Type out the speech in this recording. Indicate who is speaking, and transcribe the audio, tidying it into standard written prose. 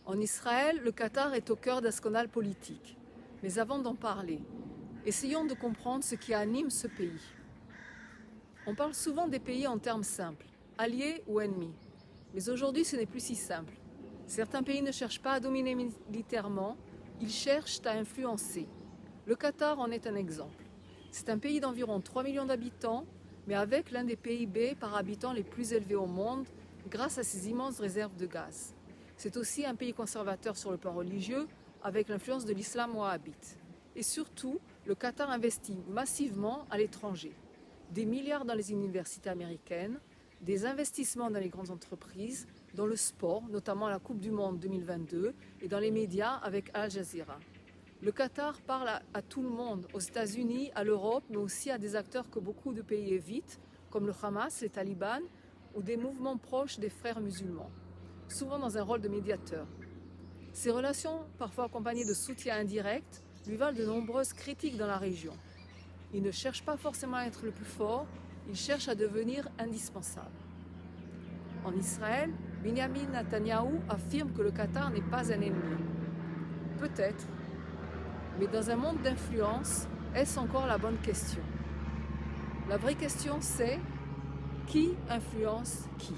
Speaker 1: En Israël, le Qatar est au cœur d'un scandale politique. Mais avant d'en parler, essayons de comprendre ce qui anime ce pays. On parle souvent des pays en termes simples, alliés ou ennemis. Mais aujourd'hui, ce n'est plus si simple. Certains pays ne cherchent pas à dominer militairement, ils cherchent à influencer. Le Qatar en est un exemple. C'est un pays d'environ 3 millions d'habitants, mais avec l'un des PIB par habitant les plus élevés au monde, grâce à ses immenses réserves de gaz. C'est aussi un pays conservateur sur le plan religieux, avec l'influence de l'islam wahhabite. Et surtout, le Qatar investit massivement à l'étranger. Des milliards dans les universités américaines, des investissements dans les grandes entreprises, dans le sport, notamment la Coupe du Monde 2022, et dans les médias avec Al Jazeera. Le Qatar parle à tout le monde, aux États-Unis, à l'Europe, mais aussi à des acteurs que beaucoup de pays évitent, comme le Hamas, les talibans, ou des mouvements proches des frères musulmans, souvent dans un rôle de médiateur. Ces relations, parfois accompagnées de soutien indirect, lui valent de nombreuses critiques dans la région. Il ne cherche pas forcément à être le plus fort, il cherche à devenir indispensable. En Israël, Benjamin Netanyahou affirme que le Qatar n'est pas un ennemi. Peut-être, mais dans un monde d'influence, est-ce encore la bonne question? La vraie question c'est, qui influence qui?